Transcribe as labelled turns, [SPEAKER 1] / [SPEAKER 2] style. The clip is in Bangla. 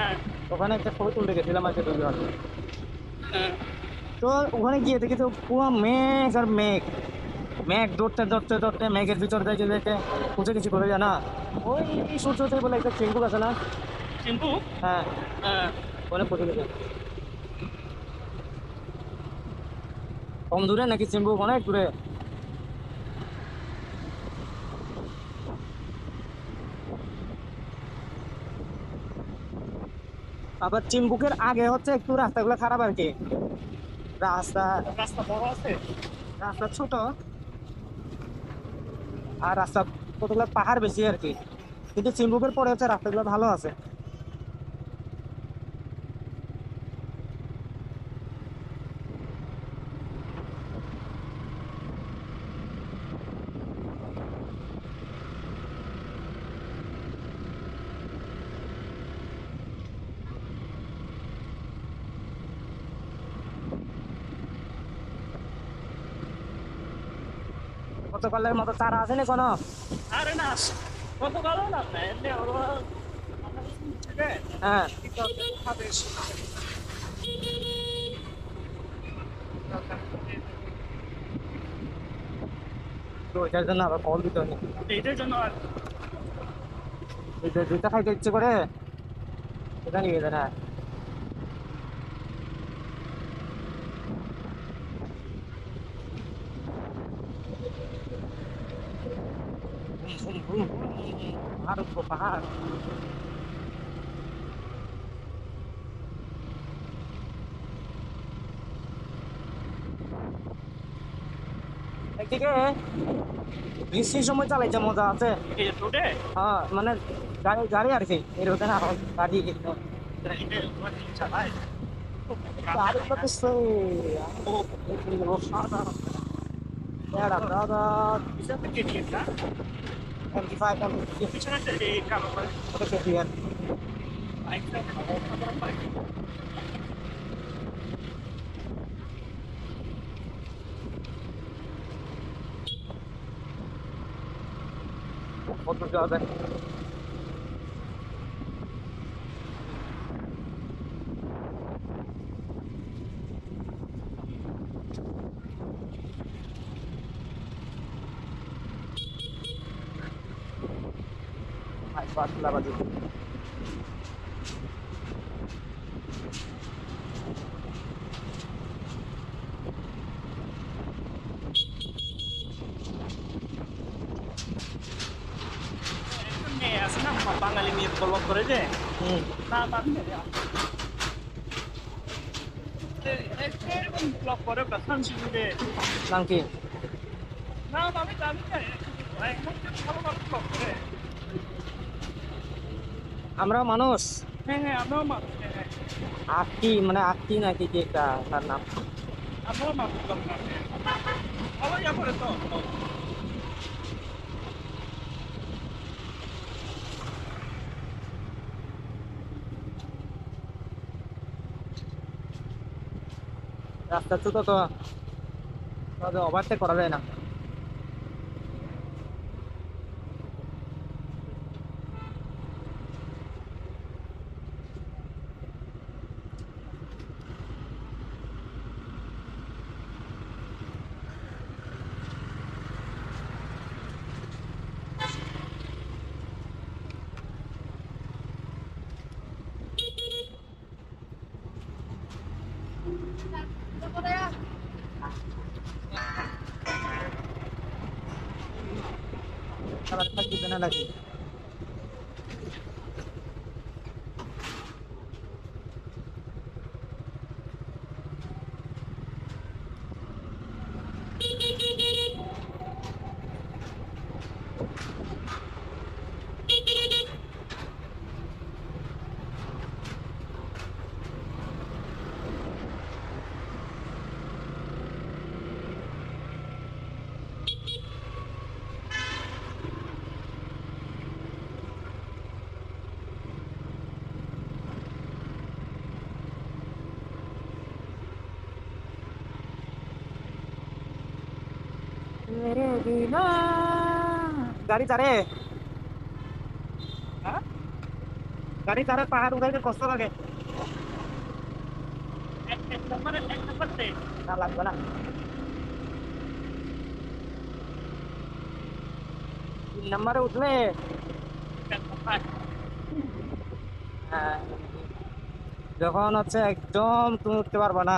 [SPEAKER 1] হ্যাঁ।
[SPEAKER 2] ওখানে একটা ছবি তুলতে গেছিলাম আর কি দুজন।
[SPEAKER 1] হ্যাঁ।
[SPEAKER 2] তো ওখানে গিয়ে দেখি তো পুরো মেঘ আর মেঘ, মেঘ দৌড়তে দৌড়তে দৌড়তে মেঘের ভিতর যাইতে যাইতে পৌঁছে কিছু করে জানা ওই সূর্য থেকে বলে একটা চিম্বুক আছে না।
[SPEAKER 1] চিম্পু।
[SPEAKER 2] হ্যাঁ,
[SPEAKER 1] হ্যাঁ।
[SPEAKER 2] ওখানে পৌঁছে গেছে। কম দূরে নাকি চিম্বুক অনেক দূরে? আবার চিম্বুকের আগে হচ্ছে একটু রাস্তাগুলো খারাপ আর কি। রাস্তা
[SPEAKER 1] রাস্তা বড় আছে।
[SPEAKER 2] রাস্তা ছোট, আর রাস্তা কতগুলো পাহাড় বেশি আর কি। কিন্তু চিম্বুকের পরে হচ্ছে রাস্তাগুলো ভালো আছে। গতকালের মতো তারা আছে না কোনো?
[SPEAKER 1] আরে না, কত ভালো না এমনি ওরা থেকে
[SPEAKER 2] হ্যাঁ,
[SPEAKER 1] টিকটক খাবে।
[SPEAKER 2] তো ওইটার জন্য আবার কল দিতে হয়নি।
[SPEAKER 1] এটার জন্য আর
[SPEAKER 2] দুইটা খাইতে ইচ্ছে করে এটা নিয়ে যায় না। পাহাড় উঠবো পাহাড়। একদিকে বৃষ্টির সময় চালাইতে মজা আছে।
[SPEAKER 1] এই রোডে
[SPEAKER 2] হ্যাঁ মানে গাড়ি গাড়ি আর কি এর হতে না গাড়ি
[SPEAKER 1] চালায়
[SPEAKER 2] গাড়ি তো সেই এরা দাদা
[SPEAKER 1] পিছনে কেটিএম না,
[SPEAKER 2] M5
[SPEAKER 1] পিছনে একটা এই কালো করে
[SPEAKER 2] KTM
[SPEAKER 1] বাইকটা বাইক।
[SPEAKER 2] কত যাবে। পাতলা বাজে
[SPEAKER 1] মেয়ে আছে না বাঙালি মেয়ে ব্লগ করে যে না বাদ এরকম ব্লগ করে সানসিটিতে
[SPEAKER 2] নাম কি?
[SPEAKER 1] না আমি জানি না একদম ভালো ভালো ব্লগ করে।
[SPEAKER 2] আমরা মানুষ
[SPEAKER 1] হ্যাঁ হ্যাঁ আমরাও মানুষ, হ্যাঁ হ্যাঁ
[SPEAKER 2] আটটি মানে আটটি নাকি কি একটা তার নাম।
[SPEAKER 1] আমরাও মানুষ ব্লগ না ভালো ইয়া করে তো।
[SPEAKER 2] রাস্তা ছোট তো ওভারটেক করা যায় না। আবার থাকবে না নাকি? গাড়ি চারে
[SPEAKER 1] হ্যাঁ
[SPEAKER 2] গাড়ি তারা পাহাড় উঠাইতে কষ্ট লাগে।
[SPEAKER 1] এক নম্বর দে।
[SPEAKER 2] না লাগবে না, 3 নম্বরে উঠলে হ্যাঁ, যখন হচ্ছে একদম তুমি উঠতে পারবা না,